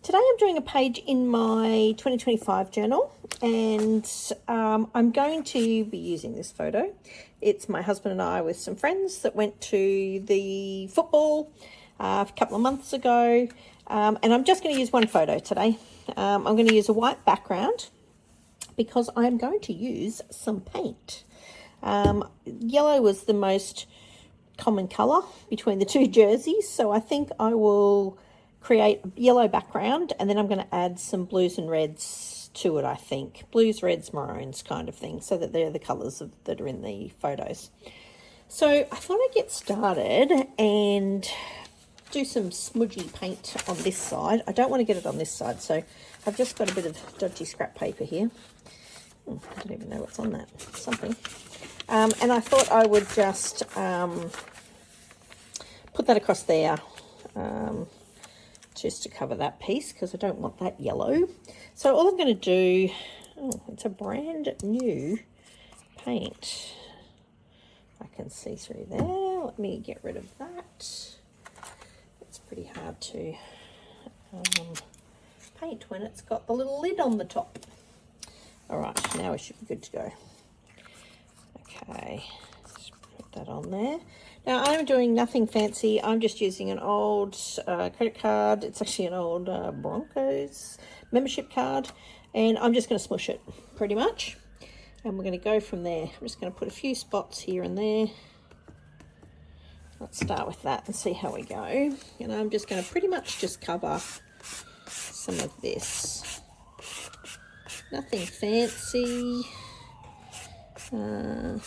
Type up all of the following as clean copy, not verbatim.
Today I'm doing a page in my 2025 journal, and I'm going to be using this photo. It's my husband and I with some friends that went to the football a couple of months ago, and I'm just going to use one photo today. I'm going to use a white background because I'm going to use some paint. Yellow was the most common colour between the two jerseys, so I think I will create a yellow background and then I'm going to add some blues and reds to it. I think blues, reds, maroons kind of thing, so that they're the colours that are in the photos. So I thought I'd get started and do some smudgy paint on this side. I don't want to get it on this side, so I've just got a bit of dodgy scrap paper here. I don't even know what's on that. Something. And I thought I would just put that across there just to cover that piece, because I don't want that yellow. So all I'm going to do, it's a brand new paint. I can see through there. Let me get rid of that. It's pretty hard to paint when it's got the little lid on the top. All right, now we should be good to go. Okay, just put that on there. Now I'm doing nothing fancy. I'm just using an old credit card. It's actually an old Broncos membership card, and I'm just going to smush it pretty much. And we're going to go from there. I'm just going to put a few spots here and there. Let's start with that and see how we go. And I'm just going to pretty much just cover some of this. Nothing fancy. I'm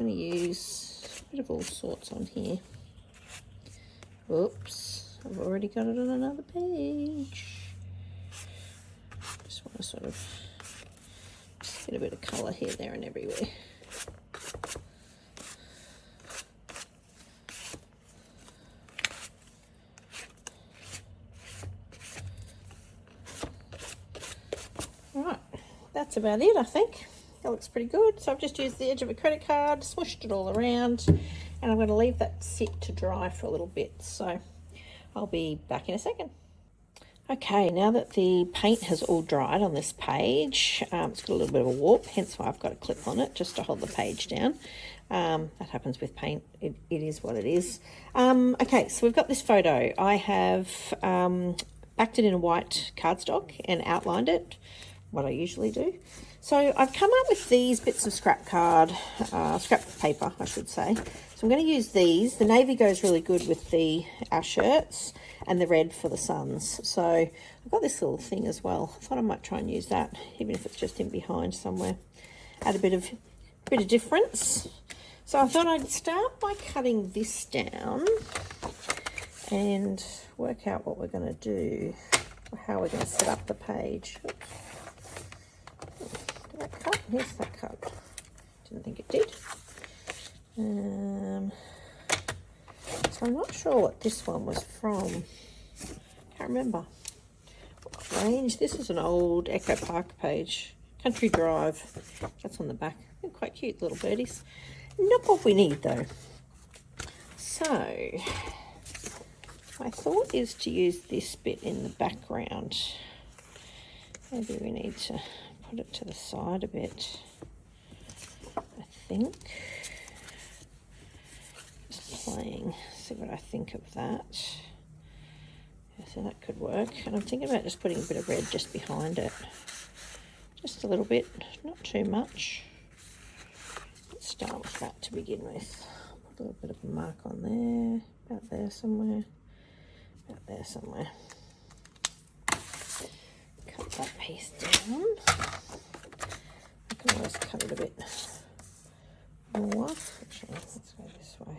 going to use a bit of all sorts on here. Oops, I've already got it on another page. Just want to sort of just get a bit of colour here, there and everywhere. Right, that's about it, I think. That looks pretty good. So I've just used the edge of a credit card, smushed it all around, and I'm going to leave that sit to dry for a little bit. So I'll be back in a second. Okay, now that the paint has all dried on this page, it's got a little bit of a warp, hence why I've got a clip on it just to hold the page down. That happens with paint. It is what it is. Okay, so we've got this photo. I have backed it in a white cardstock and outlined it, what I usually do. So I've come up with these bits of scrap paper, I should say. So I'm going to use these. The navy goes really good with our shirts, and the red for the Suns. So I've got this little thing as well. I thought I might try and use that, even if it's just in behind somewhere. Add a bit of difference. So I thought I'd start by cutting this down and work out what we're going to do, or how we're going to set up the page. Oops. Did that cut? Yes, that cut. Didn't think it did. So I'm not sure what this one was from. Can't remember what range. This is an old Echo Park page. Country Drive. That's on the back. They're quite cute little birdies. Not what we need though. So my thought is to use this bit in the background. Maybe we need to put it to the side a bit, I think. Just playing, see what I think of that. Yeah, so that could work. And I'm thinking about just putting a bit of red just behind it. Just a little bit, not too much. Let's start with that to begin with. Put a little bit of a mark on there, about there somewhere, about there somewhere. Cut that piece down. I can always cut it a bit more. Actually, let's go this way.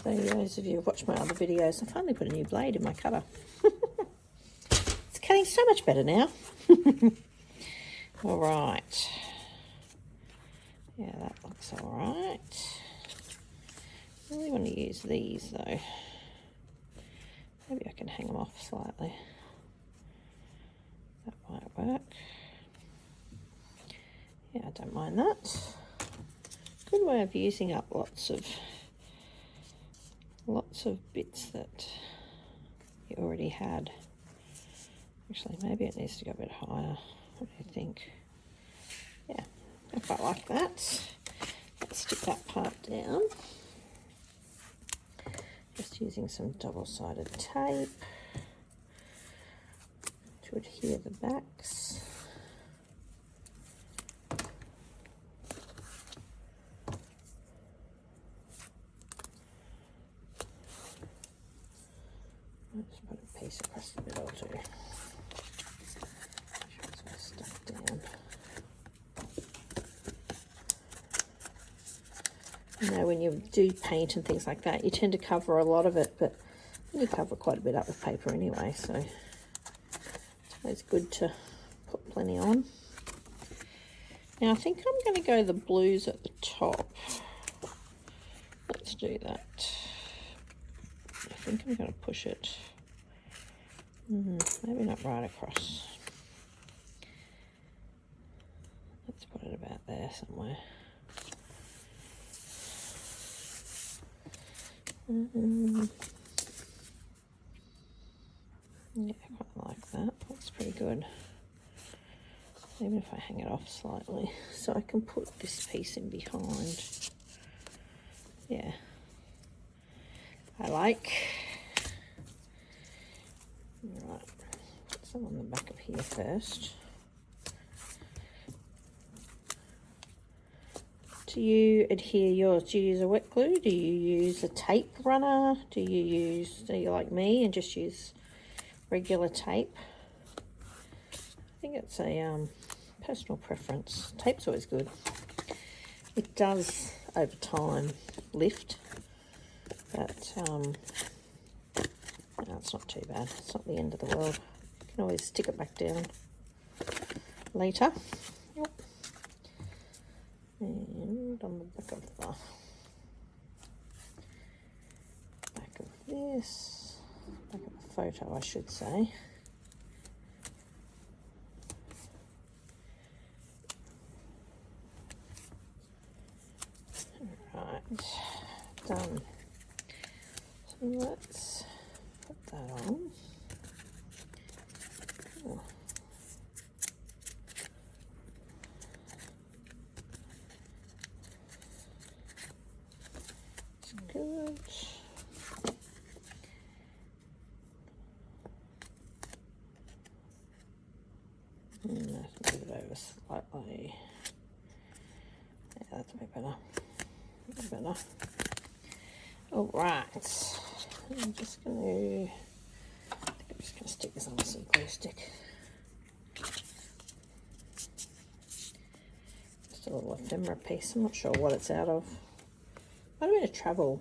So those of you who have watched my other videos, I finally put a new blade in my cutter. It's cutting so much better now. All right. Yeah, that looks all right. I really want to use these though. Maybe I can hang them off slightly. That might work. Yeah, I don't mind that. Good way of using up lots of bits that you already had. Actually, maybe it needs to go a bit higher. What do you think? Yeah, I quite like that. Let's stick that part down. Just using some double-sided tape to adhere the backs. Just put a piece across the middle too. Make sure it's all stuck down. You know, when you do paint and things like that, you tend to cover a lot of it, but you cover quite a bit up with paper anyway, so it's always good to put plenty on. Now I think I'm going to go the blues at the top. Let's do that. I think I'm going to push it, maybe not right across. Let's put it about there somewhere. Yeah, I quite like that. That's pretty good. Even if I hang it off slightly, so I can put this piece in behind. Yeah, I like. Right, put some on the back of here first. Do you adhere yours? Do you use a wet glue? Do you use a tape runner? Do you like me and just use regular tape? I think it's a personal preference. Tape's always good. It does, over time, lift, but no, it's not too bad. It's not the end of the world. You can always stick it back down later. Yep. And on the back of this, back of the photo, I should say. Right, done. So let's put that on. Oh. It's good. Move it over slightly. Yeah, that's a bit better. Better. All right, I'm just going to stick this on some glue stick. Just a little ephemera piece. I'm not sure what it's out of. Might have been a travel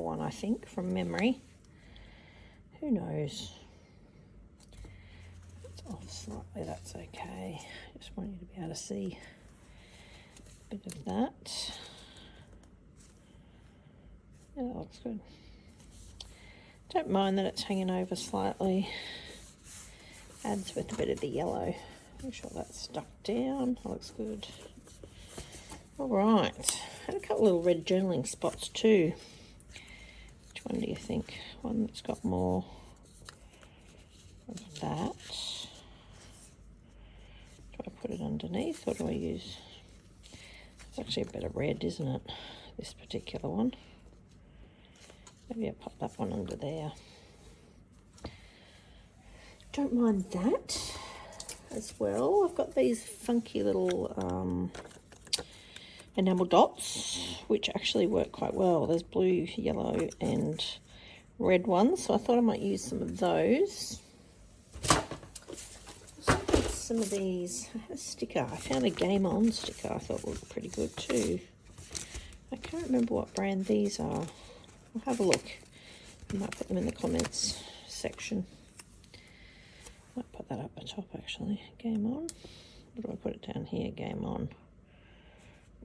one, I think, from memory. Who knows? It's off slightly. That's okay. Just want you to be able to see a bit of that. Yeah, that looks good. Don't mind that it's hanging over slightly. Adds with a bit of the yellow. Make sure that's stuck down. That looks good. All right. Had a couple little red journaling spots too. Which one do you think? One that's got more of that. Do I put it underneath or do I use... It's actually a bit of red, isn't it? This particular one. Maybe I'll pop that one under there. Don't mind that as well. I've got these funky little enamel dots, which actually work quite well. There's blue, yellow, and red ones, so I thought I might use some of those. Some of these. I had a sticker. I found a Game On sticker I thought looked pretty good too. I can't remember what brand these are. I'll have a look. I might put them in the comments section. Might put that up the top actually. Game On. What do I put it down here? Game On.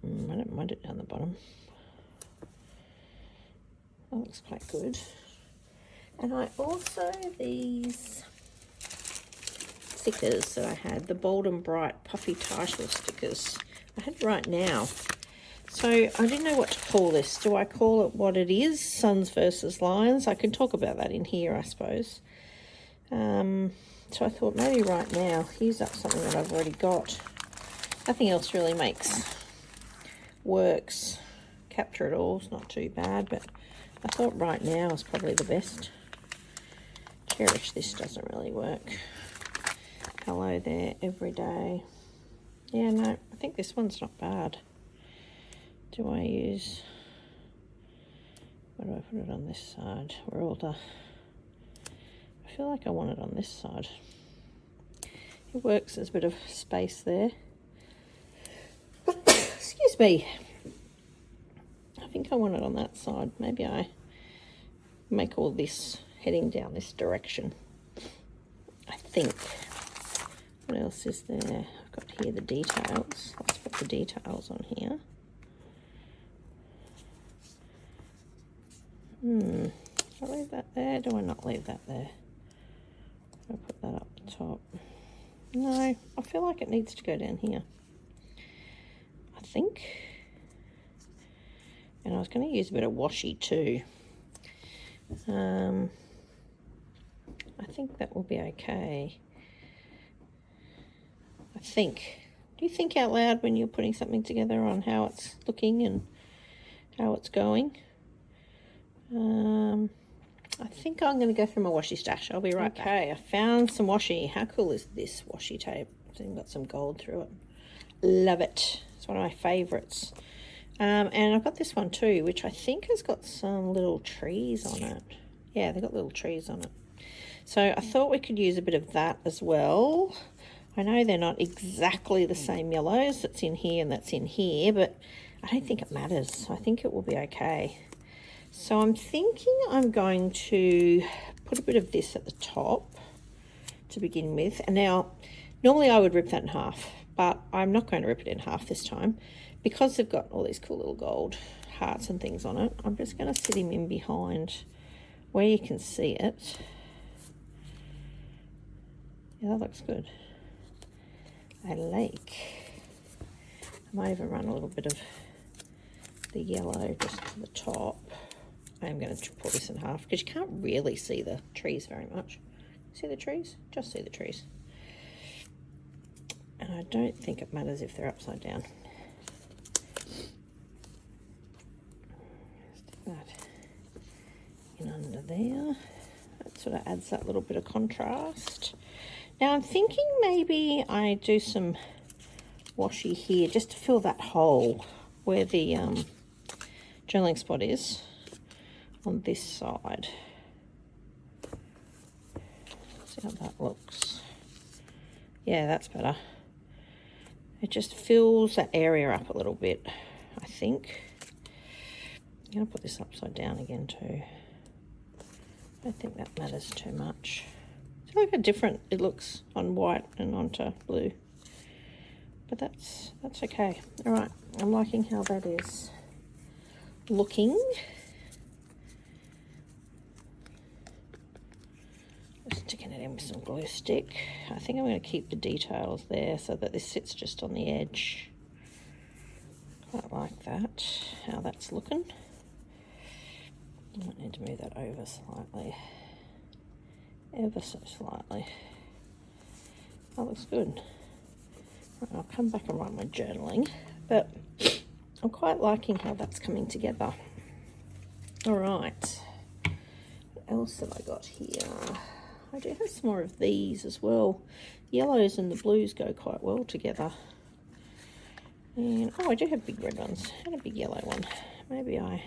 I don't mind it down the bottom. That looks quite good. And I also, these stickers that I had, the Bold and Bright Puffy title stickers. I had right now. So I didn't know what to call this. Do I call it what it is, Suns versus Lions? I can talk about that in here, I suppose. So I thought maybe right now, use up something that I've already got. Nothing else really works. Capture It All is not too bad, but I thought right now is probably the best. Cherish This doesn't really work. Hello There, Everyday. Yeah, no, I think this one's not bad. Do I use... Where do I put it on this side? Where all the... I feel like I want it on this side. It works, there's a bit of space there. Excuse me. I think I want it on that side. Maybe I make all this heading down this direction. I think. What else is there? I've got here the details. Let's put the details on here. Do I leave that there? Do I not leave that there? I'll put that up the top. No, I feel like it needs to go down here. I think. And I was going to use a bit of washi too. I think that will be okay. I think. Do you think out loud when you're putting something together on how it's looking and how it's going? I think I'm going to go through my washi stash. I'll be right back. Okay, I found some washi. How cool is this washi tape? It's got some gold through it. Love it. It's one of my favourites. And I've got this one too, which I think has got some little trees on it. Yeah, they've got little trees on it. So I thought we could use a bit of that as well. I know they're not exactly the same yellows. That's in here and that's in here, but I don't think it matters. I think it will be okay. So I'm thinking I'm going to put a bit of this at the top to begin with. And now, normally I would rip that in half, but I'm not going to rip it in half this time. Because they've got all these cool little gold hearts and things on it, I'm just going to sit him in behind where you can see it. Yeah, that looks good. I might even run a little bit of the yellow just to the top. I'm going to pull this in half because you can't really see the trees very much. See the trees? Just see the trees. And I don't think it matters if they're upside down. Stick that in under there. That sort of adds that little bit of contrast. Now I'm thinking maybe I do some washi here just to fill that hole where the journaling spot is on this side. See how that looks. Yeah, that's better. It just fills that area up a little bit, I think. I'm going to put this upside down again too. I don't think that matters too much. See look how different it looks on white and onto blue. But that's okay. All right, I'm liking how that is looking. Just sticking it in with some glue stick. I think I'm going to keep the details there so that this sits just on the edge. Quite like that, how that's looking. I might need to move that over slightly. Ever so slightly. That looks good. Right, I'll come back and write my journaling, but I'm quite liking how that's coming together. All right. What else have I got here? I do have some more of these as well. Yellows and the blues go quite well together. And, oh, I do have big red ones and a big yellow one. Maybe I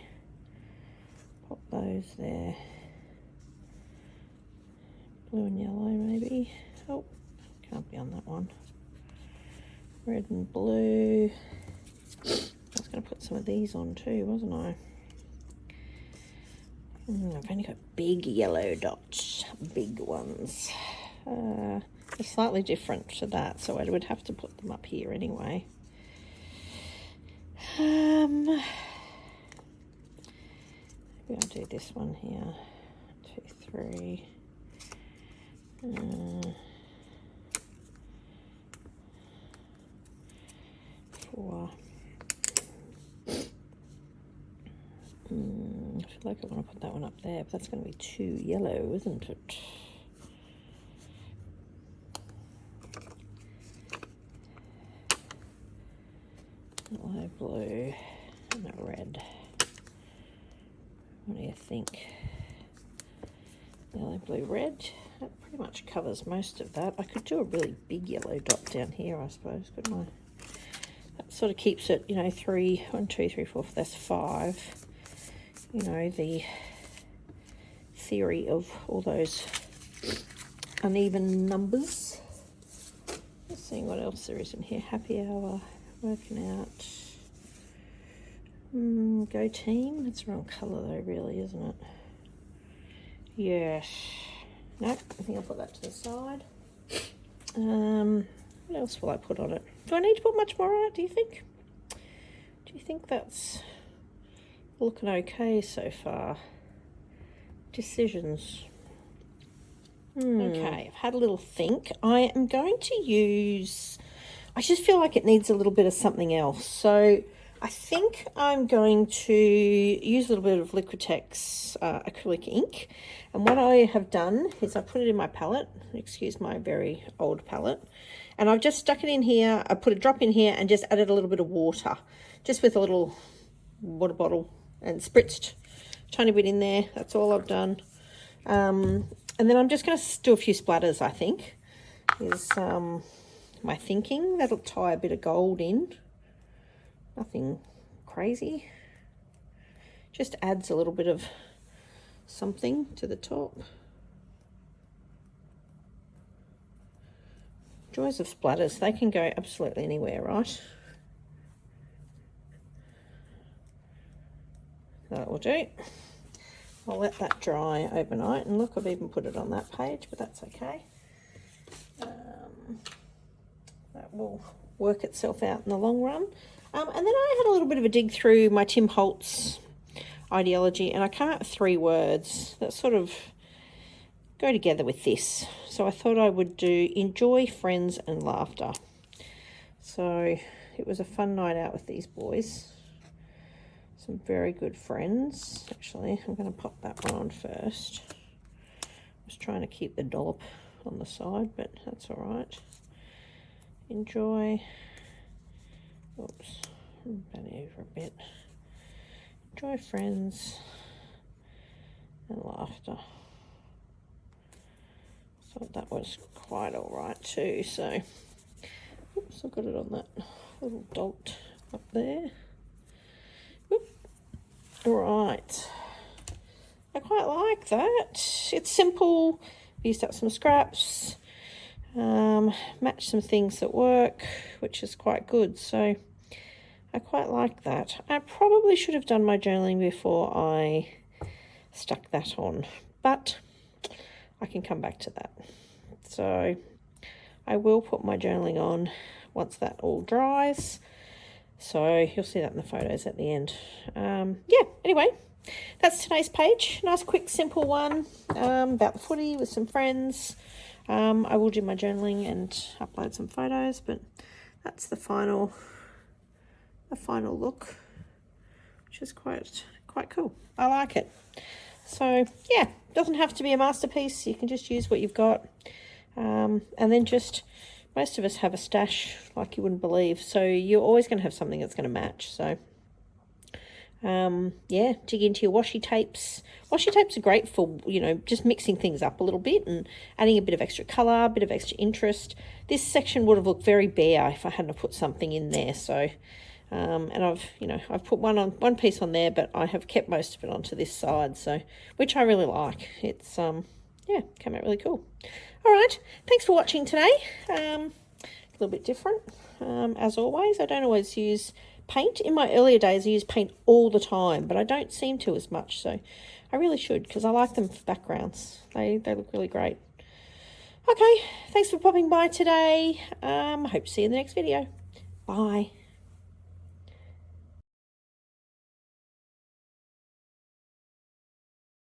pop those there. Blue and yellow, maybe. Oh, can't be on that one. Red and blue. I was going to put some of these on too, wasn't I? I've only got big yellow dots, big ones. They're slightly different to that, so I would have to put them up here anyway. Maybe I'll do this one here. 2, 3. for... I feel like I want to put that one up there, but that's going to be too yellow, isn't it? Yellow, blue, and a red. What do you think? Yellow, blue, red. That pretty much covers most of that. I could do a really big yellow dot down here, I suppose, couldn't I? That sort of keeps it, you know, 1, 2, 3, 4, that's 5. You know, the theory of all those uneven numbers. Let's see what else there is in here. Happy hour, working out. Go team. That's the wrong colour though, really, isn't it? Yes. No, I think I'll put that to the side. What else will I put on it? Do I need to put much more on it, do you think? Do you think that's looking okay so far? Decisions. Okay, I've had a little think. I am going to use... I just feel like it needs a little bit of something else. So I think I'm going to use a little bit of Liquitex Acrylic Ink. And what I have done is I put it in my palette. Excuse my very old palette. And I've just stuck it in here. I put a drop in here and just added a little bit of water. Just with a little water bottle and spritzed a tiny bit in there. That's all I've done. And then I'm just going to do a few splatters, I think, is my thinking. That'll tie a bit of gold in. Nothing crazy. Just adds a little bit of something to the top. Joys of splatters. They can go absolutely anywhere, right? That will do. I'll let that dry overnight. And look, I've even put it on that page, but that's okay. That will work itself out in the long run. And then I had a little bit of a dig through my Tim Holtz ideology, and I came up with 3 words that sort of go together with this. So I thought I would do enjoy, friends, and laughter. So it was a fun night out with these boys. Some very good friends. Actually, I'm going to pop that one on first. I was trying to keep the dollop on the side, but that's all right. Enjoy. Oops, bend over a bit. Enjoy, friends, and laughter. Thought that was quite all right too. So, oops, I've got it on that little dot up there. Oop. All right. I quite like that. It's simple. Used up some scraps. Matched some things that work, which is quite good. So I quite like that. I probably should have done my journaling before I stuck that on, but I can come back to that. So I will put my journaling on once that all dries. So you'll see that in the photos at the end. Yeah, anyway, that's today's page. Nice, quick, simple one about the footy with some friends. I will do my journaling and upload some photos, but that's the final look, which is quite cool. I like it. So yeah, doesn't have to be a masterpiece. You can just use what you've got, and then just, most of us have a stash like you wouldn't believe, so you're always going to have something that's going to match. So yeah, dig into your washi tapes. Washi tapes are great for, you know, just mixing things up a little bit and adding a bit of extra colour, a bit of extra interest. This section would have looked very bare if I hadn't put something in there. So and I've put one piece on there, but I have kept most of it onto this side, so, which I really like. It's yeah, came out really cool. All right, thanks for watching today. A little bit different, as always. I don't always use paint. In my earlier days, I used paint all the time, but I don't seem to as much, so I really should, because I like them for backgrounds. They look really great. Okay, thanks for popping by today. I hope to see you in the next video. Bye.